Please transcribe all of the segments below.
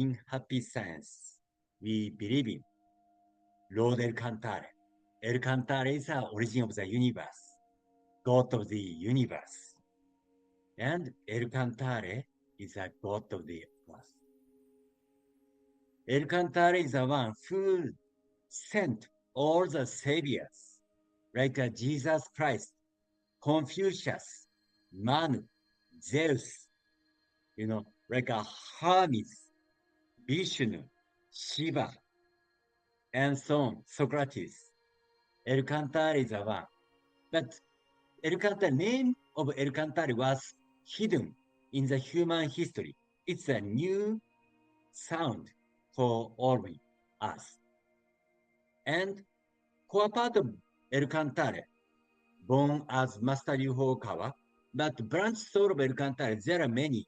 in happy science, we believe in Lord El Cantare. El Cantare is the origin of the universe, God of the universe. And El Cantare is a God of the earth. El Cantare is the one who sent all the saviors, like Jesus Christ, Confucius, Manu, Zeus, like Hermes, Vishnu, Shiva, and so on, Socrates. El Cantare is the one. But El Cantare, name of El Cantare was hidden in the human history. It's a new sound for all of us. And core part of El Cantare, born as Master Ryuho Kawa, but branch soul of El Cantare, there are many,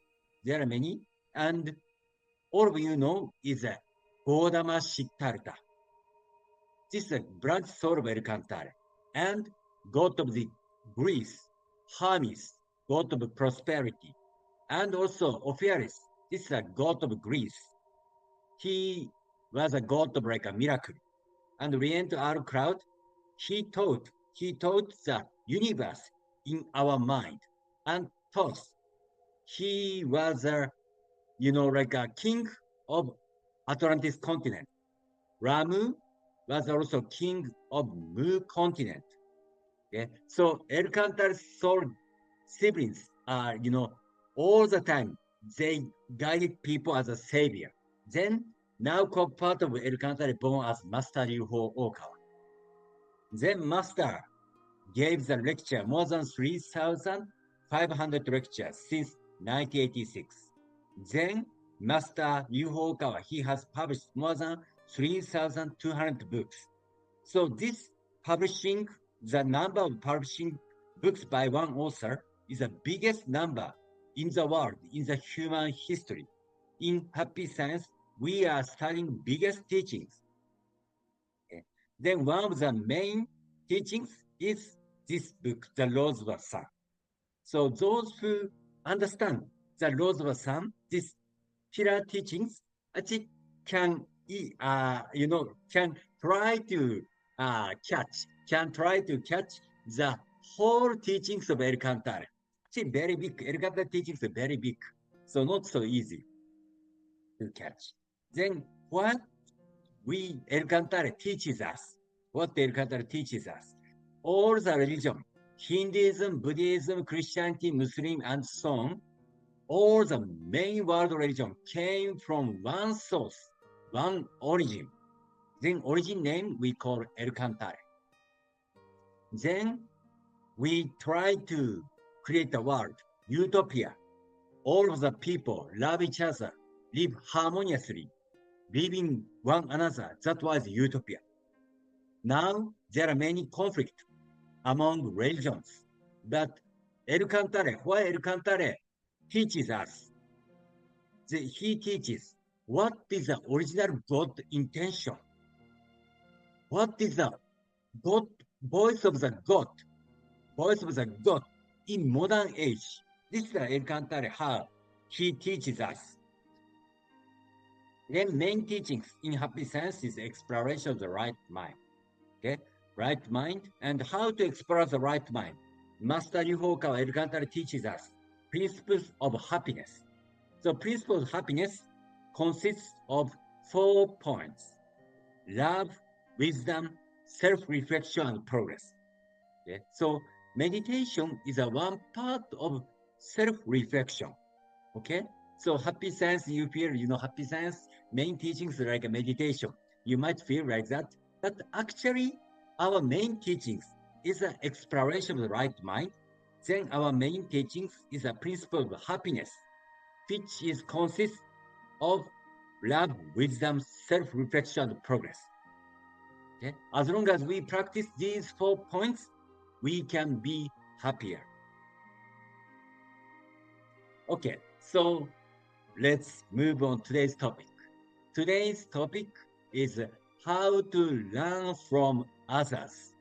and all of you know is a Godama Shittarta. This is a branch soul of El Cantare, and God of the Greece, Hermes, God of prosperity, and also Ophiuchus. This is a god of Greece. He was a god of like a miracle. And Orient our crowd, he taught the universe in our mind. And thus, he was like a king of Atlantis continent. Ramu was also king of Mu continent. Okay? So El Cantar's soul siblings are, all the time, they guided people as a savior. Then, now part of El Cantar born as Master Ryuho Okawa. Then Master gave the lecture more than 3,500 lectures since 1986. Then Master Ryuho Okawa, he has published more than 3,200 books. So this publishing, the number of publishing books by one author is the biggest number in the world, in the human history. In happy science, we are studying biggest teachings. Okay. Then one of the main teachings is this book, The Laws of the Sun. So those who understand the laws of the sun, these pillar teachings, actually can try to catch the whole teachings of El Cantare. Actually, very big. El Cantare teachings are very big, so not so easy to catch. Then what El Cantare teaches us, all the religion, Hinduism, Buddhism, Christianity, Muslim, and so on, all the main world religion came from one source, one origin. Then origin name we call El Cantare. Then we try to create a world, utopia. All of the people love each other, live harmoniously, living one another. That was utopia. Now there are many conflicts among religions, but El Cantare, why El Cantare teaches us? He teaches what is the original God intention. What is the God, voice of the God in modern age? This is El Cantare, how he teaches us. Then main teachings in happy science is exploration of the right mind. Okay, right mind and how to explore the right mind. Master Ryuho Okawa El Cantare teaches us principles of happiness. So principles of happiness consists of 4 points: love, wisdom, self-reflection, and progress. Okay? So meditation is a one part of self-reflection. Okay? So happy science, you feel, happy science, main teachings like a meditation. You might feel like that, but actually our main teachings is an exploration of the right mind. Then our main teachings is a principle of happiness, which is consists of love, wisdom, self-reflection, and progress. Okay? As long as we practice these 4 points, we can be happier. Okay, so let's move on to today's topic. Today's topic is how to learn from others.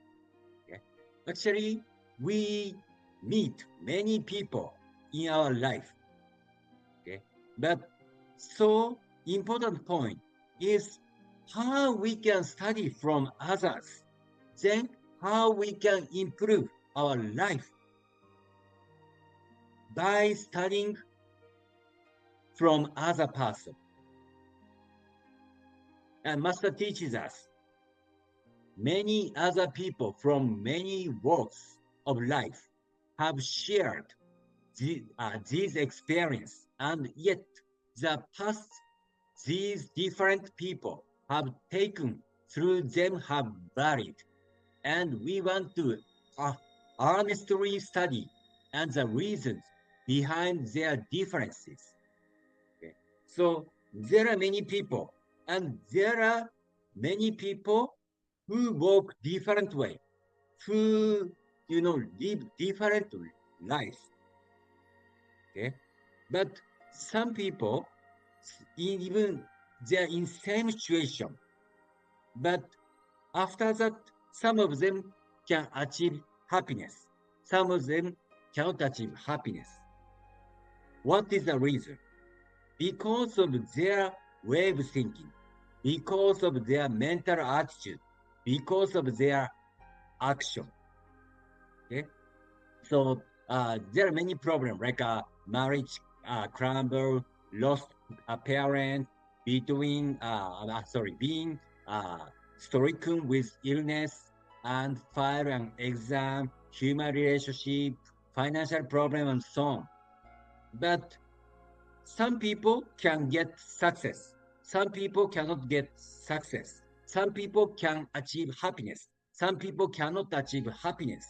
Okay? Actually, we meet many people in our life. Okay? But so important point is how we can study from others, then how we can improve our life by studying from other person. And Master teaches us many other people from many walks of life have shared these experience, and yet the past these different people have taken through them have varied, and we want to honestly study and the reasons behind their differences. Okay. So there are many people, and there are many people who walk different way, who live different lives. Okay, but some people even they're in same situation, but after that some of them can achieve happiness, some of them cannot achieve happiness. What is the reason? Because of their way of thinking, because of their mental attitude, because of their action. Okay, so there are many problems like marriage crumble, lost a parent, being stricken with illness and file an exam, human relationship, financial problem, and so on. But some people can get success. Some people cannot get success. Some people can achieve happiness. Some people cannot achieve happiness.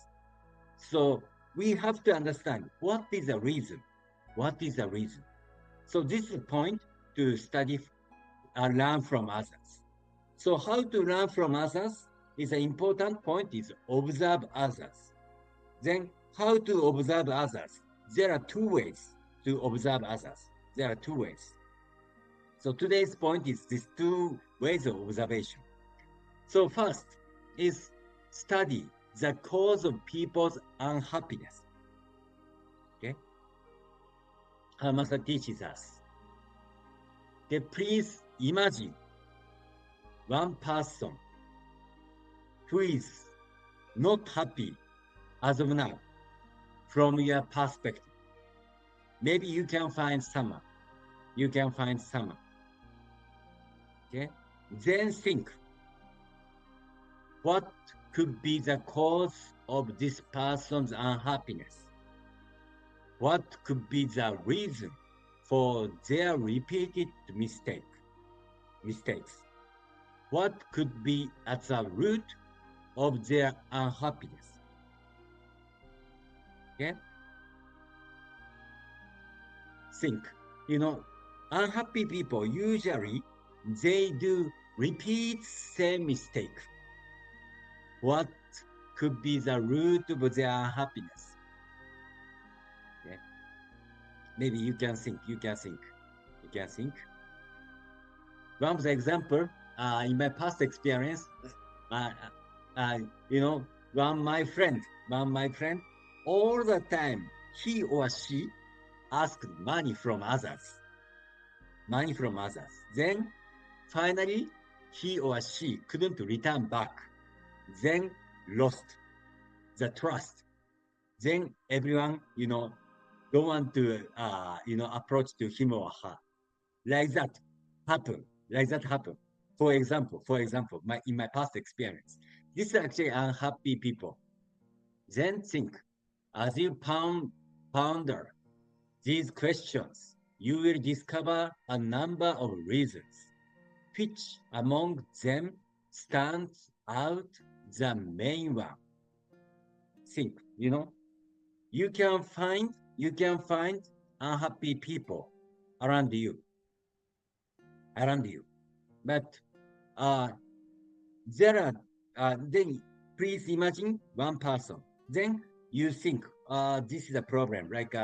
So we have to understand what is the reason. What is the reason? So this is a point to study and learn from others. So how to learn from others is an important point is observe others. Then how to observe others? There are two ways to observe others. There are two ways. So today's point is these two ways of observation. So first is study the cause of people's unhappiness. Okay? Master teaches us. Okay, please imagine one person who is not happy as of now from your perspective. Maybe you can find someone. You can find someone. Okay? Then think what could be the cause of this person's unhappiness? What could be the reason for their repeated mistakes? What could be at the root of their unhappiness? Okay? Think, unhappy people usually they do repeat same mistake. What could be the root of their unhappiness? Okay? Maybe you can think. One of the example in my past experience, one my friend, all the time he or she asked money from others. Then finally he or she couldn't return back. Then lost the trust. Then everyone, don't want to, approach to him or her. Like that happen. For example, in my past experience, this is actually unhappy people. Then think, as you ponder these questions, you will discover a number of reasons. Which among them stands out the main one? Think, you can find unhappy people around you. But there are then please imagine one person. Then you think this is a problem. Like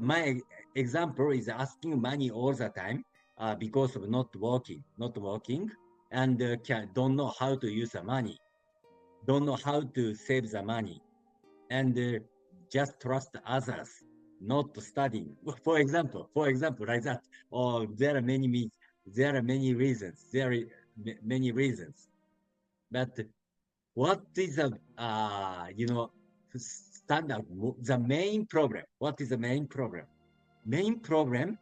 my example is asking money all the time because of not working, and don't know how to use the money, don't know how to save the money, and just trust others. not studying. For example, like that. Or there are many reasons. There are many reasons. But what is a standard? The main problem. What is the main problem? Main problem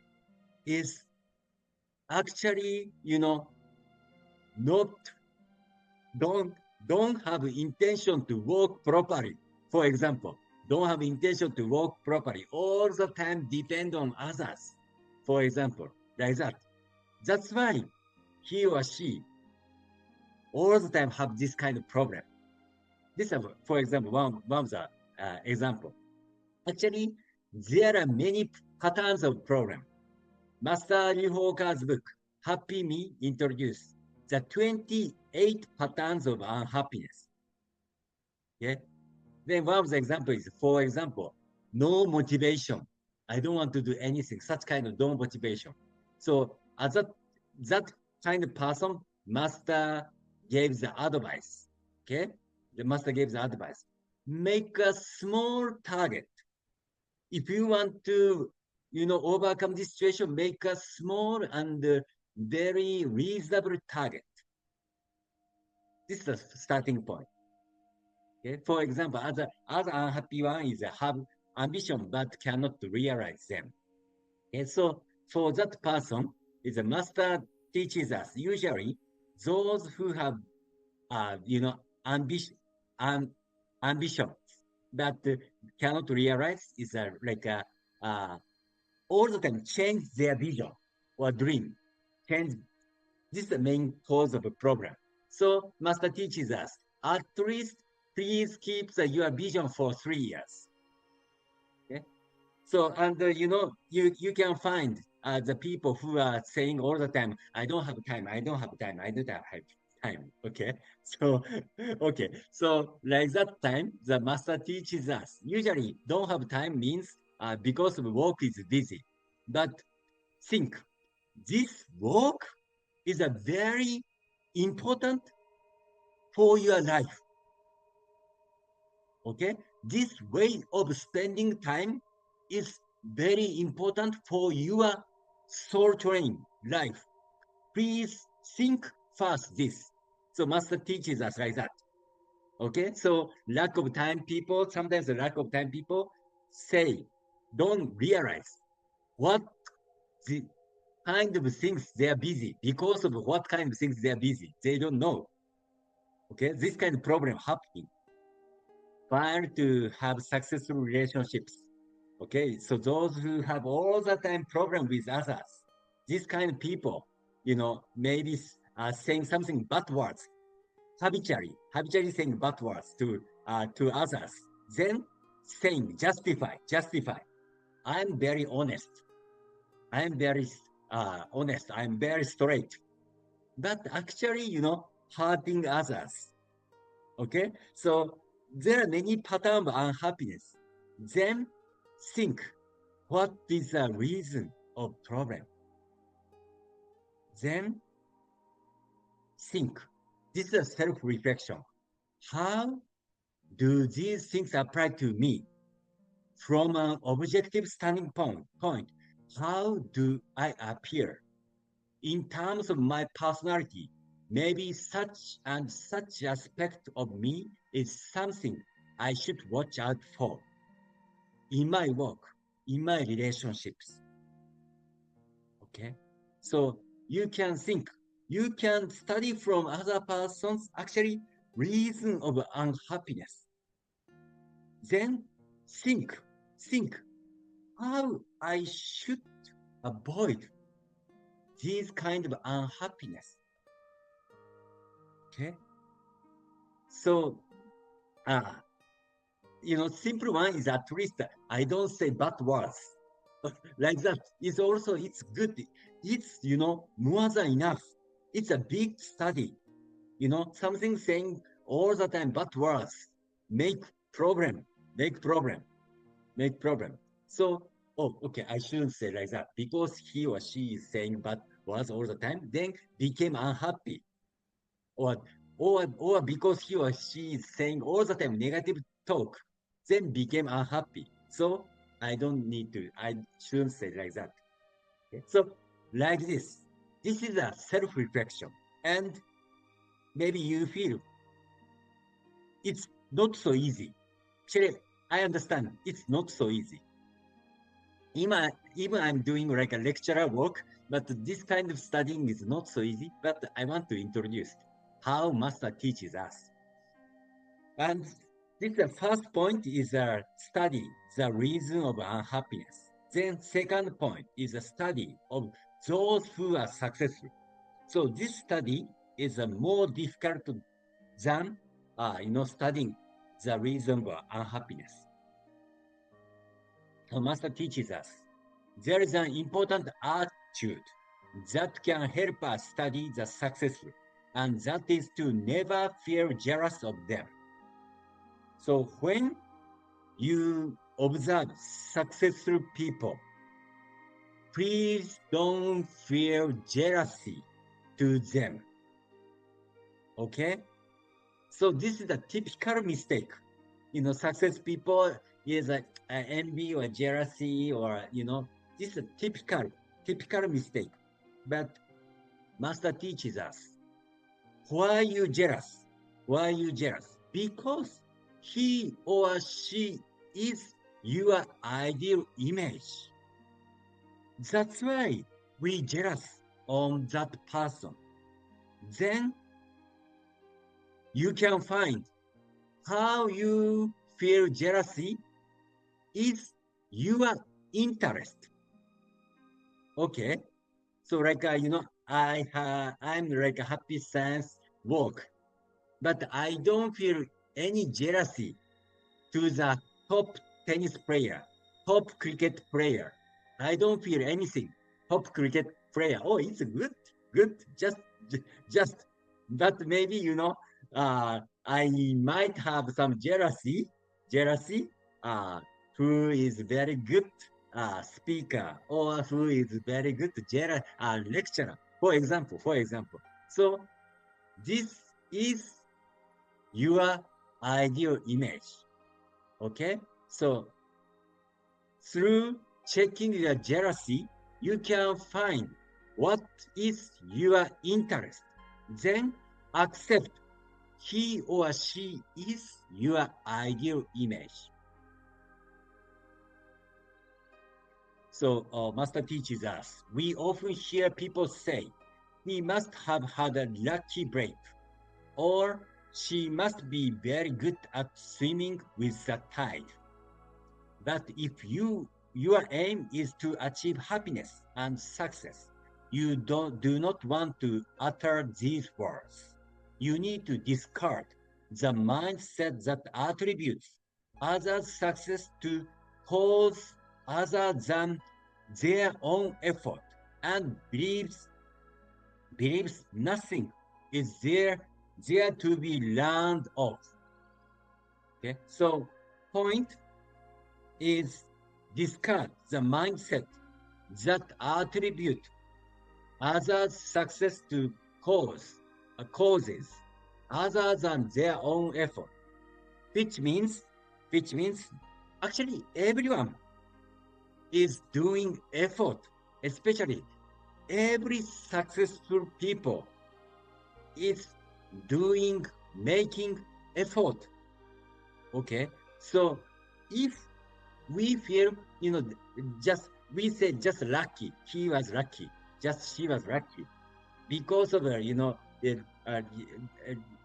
is actually not don't don't have intention to work properly. For example, don't have intention to work properly. All the time depend on others. For example, like that. That's why he or she all the time have this kind of problem. This is, for example, one of the example. Actually, there are many patterns of problem. Master Ryohoka's book, Happy Me, introduced the 28 patterns of unhappiness. Okay? Then one of the example is, for example, no motivation. I don't want to do anything, such kind of no motivation. So as that kind of person, master gave the advice. Okay? The master gave the advice. Make a small target. If you want to, overcome this situation, make a small and very reasonable target. This is the starting point. Okay? For example, other unhappy one is have ambition but cannot realize them. Okay? So for that person, is a master teaches us usually those who have ambition um, ambition but cannot realize is like a all the time change their vision or dream. Change this is the main cause of a problem. So master teaches us at least please keep your vision for 3 years. Okay. So and you can find the people who are saying all the time, I don't have time, I don't have time, I don't have time. Okay. So okay. So like that time, the master teaches us. Usually don't have time means because of work is busy. But think this work is a very important for your life. Okay, this way of spending time is very important for your soul training life. Please think first this. So master teaches us like that. Okay, so lack of time people, sometimes the lack of time people say, don't realize what the kind of things they are busy because of what kind of things they are busy. They don't know. Okay, this kind of problem happening. Trying to have successful relationships. Okay, so those who have all the time problem with others, these kind of people, maybe saying something bad words, habitually saying bad words to others, then saying justify. I'm very honest. I'm very honest. I'm very straight. But actually, hurting others. Okay, so there are many patterns of unhappiness. Then think, what is the reason of problem? Then think, this is a self-reflection. How do these things apply to me? From an objective standing point, how do I appear? In terms of my personality, maybe such and such aspect of me is something I should watch out for in my work, in my relationships. Okay. So you can think, you can study from other persons actually reason of unhappiness. Then think how I should avoid this kind of unhappiness. Okay. So simple one is at least I don't say bad words like that. It's good. It's more than enough. It's a big study. Something saying all the time bad words make problem, make problem, make problem. So okay, I shouldn't say like that because he or she is saying bad words all the time. Then became unhappy, or or because he or she is saying all the time negative talk, then became unhappy. So I don't need to, I shouldn't say like that. Okay? So, like this, this is a self reflection. And maybe you feel it's not so easy. Actually, I understand it's not so easy. Even I'm doing like a lecturer work, but this kind of studying is not so easy. But I want to introduce how master teaches us. And this the first point is a study the reason of unhappiness. Then second point is a study of those who are successful. So this study is a more difficult than studying the reason of unhappiness. So master teaches us there is an important attitude that can help us study the successful, and that is to never feel jealous of them. So when you observe successful people, please don't feel jealousy to them. Okay? So this is a typical mistake. Success people is a envy or jealousy or, this is a typical mistake. But master teaches us, why are you jealous? Why are you jealous? Because he or she is your ideal image. That's why we jealous on that person. Then you can find how you feel jealousy is your interest. Okay. So like I'm like a happy science work, but I don't feel any jealousy to the top tennis player, top cricket player. I don't feel anything. Top cricket player. Oh, it's good. Just. But maybe I might have some jealousy. Uh, who is very good speaker or who is very good lecturer. For example. So this is your ideal image. Okay, so through checking your jealousy, you can find what is your interest. Then accept he or she is your ideal image. So Master teaches us, we often hear people say, he must have had a lucky break, or she must be very good at swimming with the tide. But if your aim is to achieve happiness and success, you do not want to utter these words. You need to discard the mindset that attributes others' success to cause other than their own effort and believes nothing is there to be learned of. Okay, so point is discard the mindset that attribute others' success to causes other than their own effort, which means which means actually everyone is doing effort, especially every successful people is making effort. Okay, so if we feel, just we say just lucky, he was lucky, just she was lucky because of her, the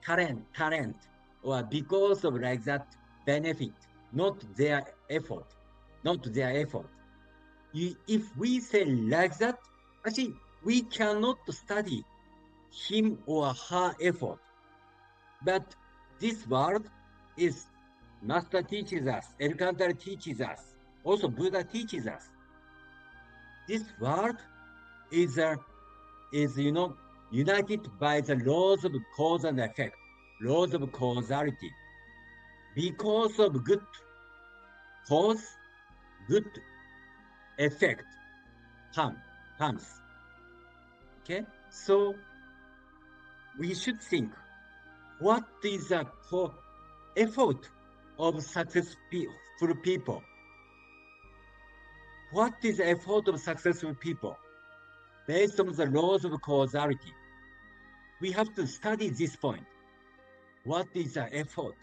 talent, or because of like that benefit, not their effort, not their effort. If we say like that, actually we cannot study him or her effort. But this world is Master teaches us, Elkantar teaches us, also Buddha teaches us. This world is united by the laws of cause and effect, laws of causality. Because of good cause, good effect comes. Okay, so we should think what is the effort of successful people. what is the effort of successful people? Based on the laws of causality, we have to study this point. What is the effort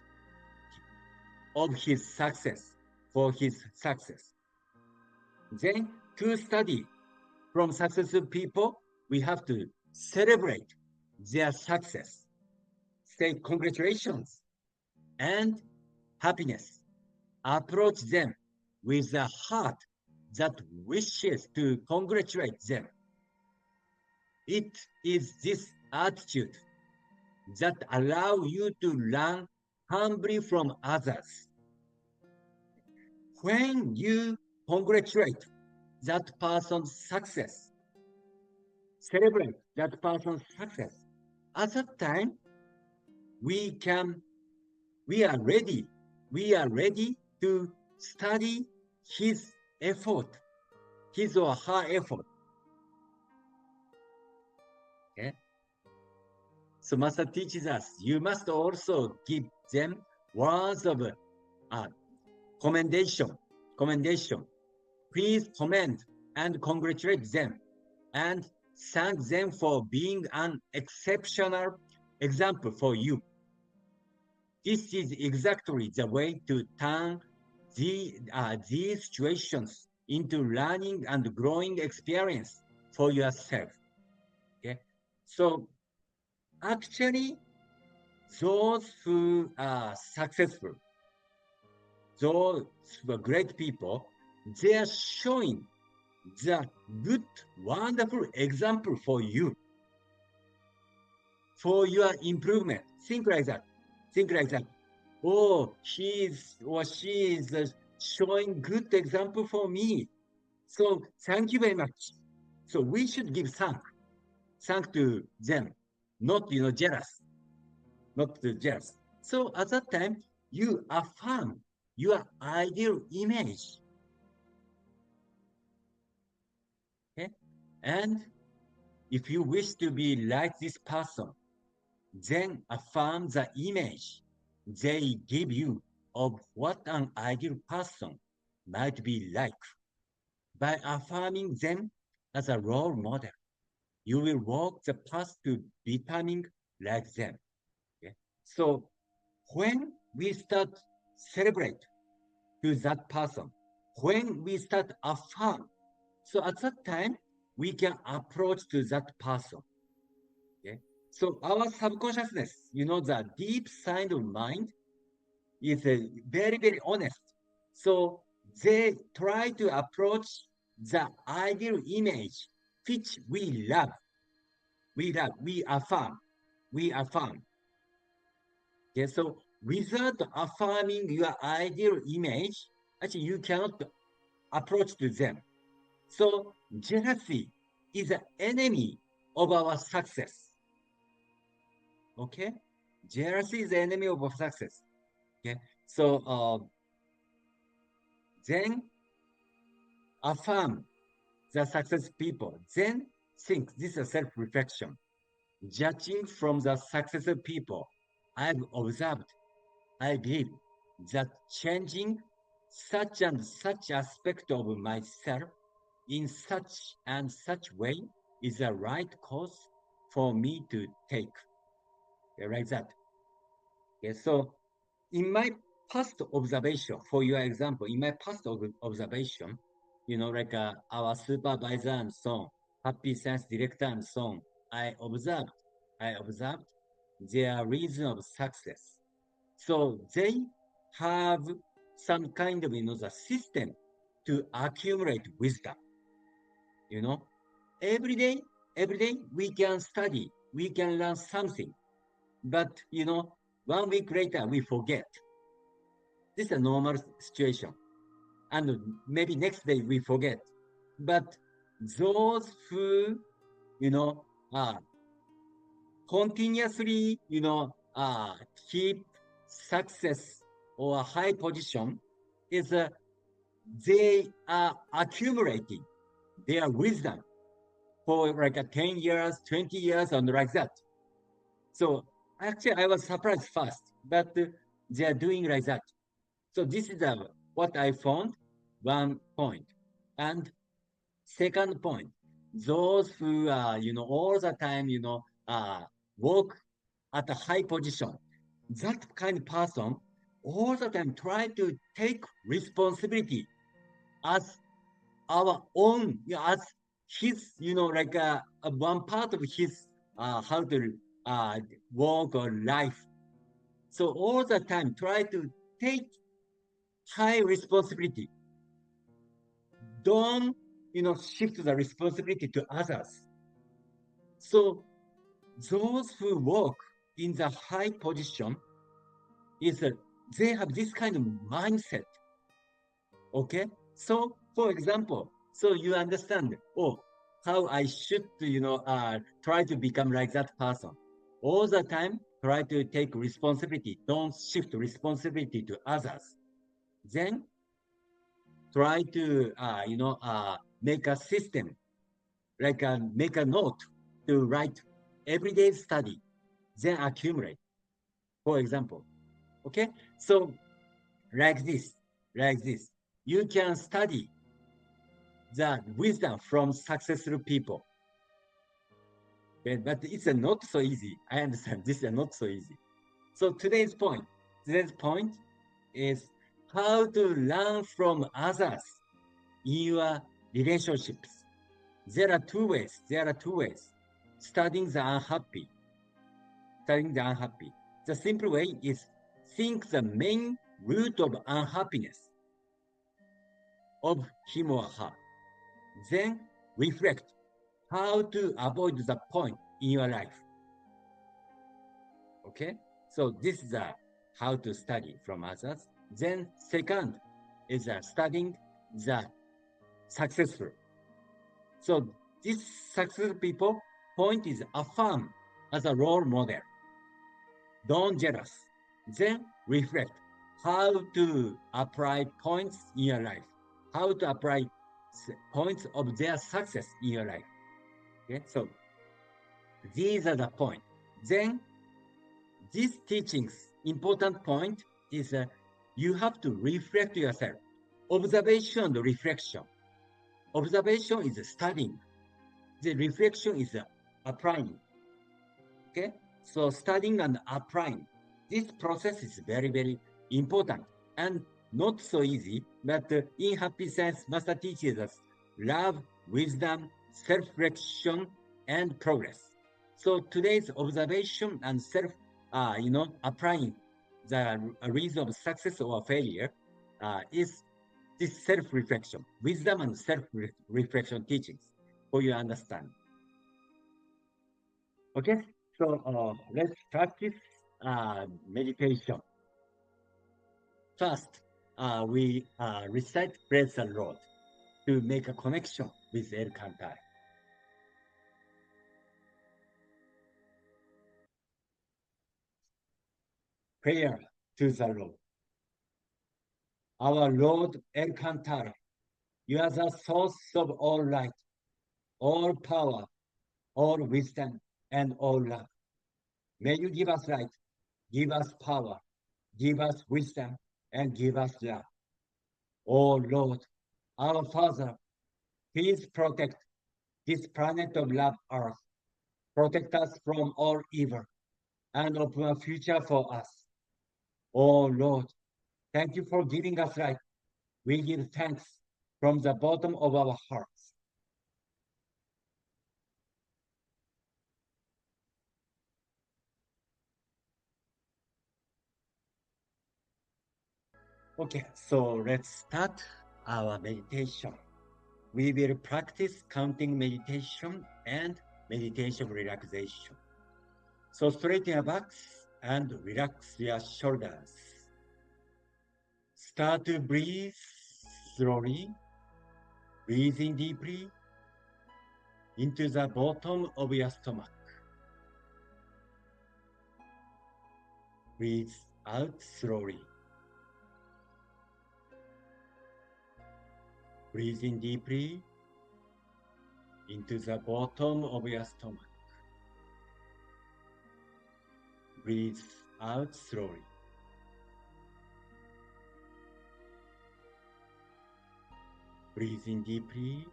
of his success, for his success? Then, to study from successful people, we have to celebrate their success, say congratulations and happiness. Approach them with a heart that wishes to congratulate them. It is this attitude that allows you to learn humbly from others. When you congratulate that person's success, celebrate that person's success, at that time, we are ready to study his effort, his or her effort. Okay? So Master teaches us, you must also give them words of commendation. Please commend and congratulate them and thank them for being an exceptional example for you. This is exactly the way to turn these situations into learning and growing experience for yourself. Okay? So actually, those who are successful, those who are great people, they are showing the good, wonderful example for you, for your improvement. Think like that. Oh, he is or she is showing good example for me. So thank you very much. So we should give thank to them, not jealous, not jealous. So at that time, you affirm your ideal image. Okay? And if you wish to be like this person, then affirm the image they give you of what an ideal person might be like. By affirming them as a role model, you will walk the path to becoming like them. Okay? So when we start celebrate to that person, when we start affirm, so at that time we can approach to that person. Okay? So our subconsciousness, the deep side of mind is very, very honest. So they try to approach the ideal image which we love. We affirm. Okay, so without affirming your ideal image, actually you cannot approach to them. So jealousy is an enemy of our success. Okay? Jealousy is the enemy of our success. Okay? So then affirm the success people. Then think, this is a self-reflection. Judging from the successful people I've observed, I believe that changing such and such aspect of myself in such and such way is the right course for me to take. Okay, like that. Okay, so in my past observation, for your example, in my past observation, like our supervisor and so on, happy science director and so on, I observed their reason of success. So they have some kind of, the system to accumulate wisdom. Every day we can study, we can learn something. But, 1 week later, we forget. This is a normal situation. And maybe next day we forget. But those who, continuously, keep success or high position is they are accumulating their wisdom for like 10 years, 20 years, and like that. So actually, I was surprised first, but they are doing like that. So this is what I found, one point. And second point, those who all the time, work at a high position, that kind of person all the time try to take responsibility as our own, as his, like a one part of his how to work or life. So all the time try to take high responsibility. Don't, shift the responsibility to others. So those who work in the high position is they have this kind of mindset. Okay, so for example, so you understand, oh, how I should, try to become like that person. All the time, try to take responsibility. Don't shift responsibility to others. Then try to, make a system, like make a note to write everyday study, then accumulate. For example, okay. So like this, like this, you can study the wisdom from successful people. But it's not so easy. I understand this is not so easy. So today's point is how to learn from others in your relationships. There are two ways. There are two ways. Studying the unhappy. Studying the unhappy. The simple way is think the main root of unhappiness of him or her. Then reflect how to avoid the point in your life. Okay, so this is how to study from others. Then second is studying the successful. So this successful people point is affirm as a role model. Don't jealous. Then reflect how to apply points in your life. How to apply points of their success in your life. Okay, so these are the points. Then these teachings, important point is you have to reflect yourself. Observation and reflection. Observation is studying. The reflection is applying. Okay, so studying and applying. This process is very, very important and not so easy. But in Happy Science, Master teaches us love, wisdom, self-reflection, and progress. So today's observation and applying the reason of success or failure is this self-reflection, wisdom and self-reflection teachings for your understanding. Okay, so let's practice meditation. First, we recite Praise the Lord to make a connection with El Cantar. Prayer to the Lord. Our Lord El Cantar, you are the source of all light, all power, all wisdom, and all love. May you give us light, give us power, give us wisdom, and give us love. Oh Lord, our Father, please protect this planet of love, Earth. Protect us from all evil and open a future for us. Oh Lord, thank you for giving us life. We give thanks from the bottom of our hearts. Okay, so let's start our meditation. We will practice counting meditation and meditation relaxation. So straighten your backs and relax your shoulders. Start to breathe slowly, breathing deeply into the bottom of your stomach. Breathe out slowly. Breathing deeply into the bottom of your stomach. Breathe out slowly. Breathe in deeply.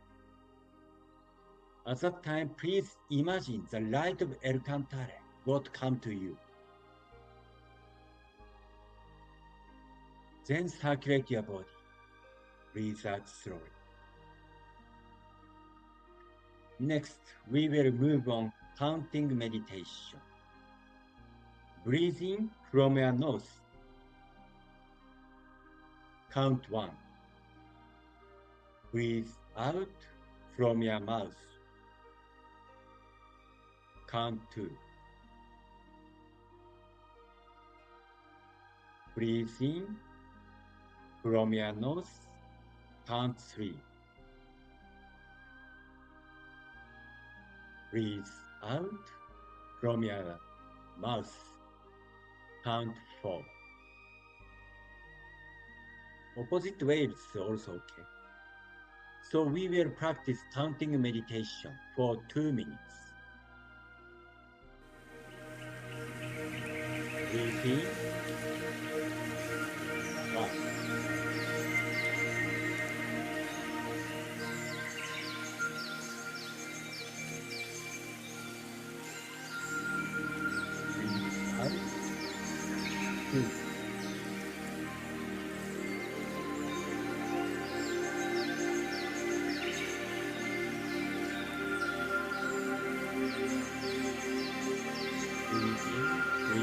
At that time, please imagine the light of El Cantare, what come to you. Then circulate your body. Breathe out slowly. Next, we will move on counting meditation. Breathe in from your nose. Count 1. Breathe out from your mouth. Count 2. Breathe in from your nose. Count 3. Breathe out from your mouth. Count 4. Opposite way is also okay. So we will practice counting meditation for 2 minutes. Breathe in. 1. Breathe out. 2. Breathe in. 3.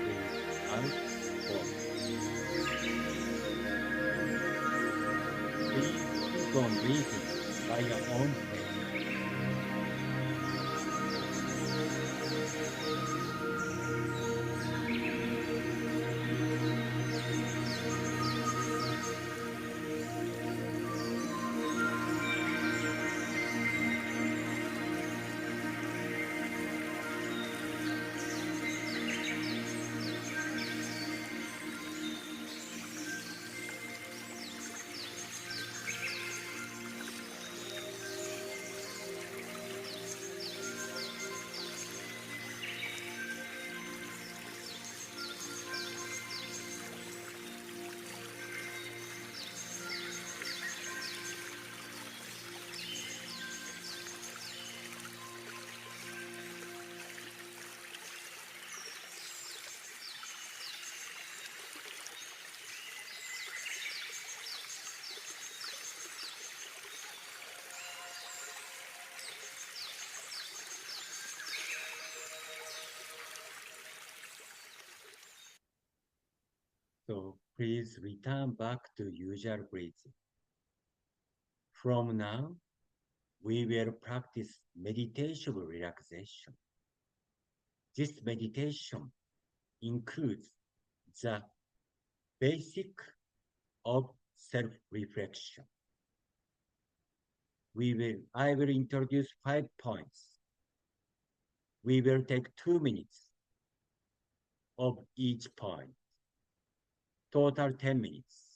Breathe out. 4. Please keep on breathing by your own pace. So please return back to usual breathing. From now, we will practice meditation relaxation. This meditation includes the basic of self-reflection. I will introduce 5 points. We will take 2 minutes of each point. Total 10 minutes.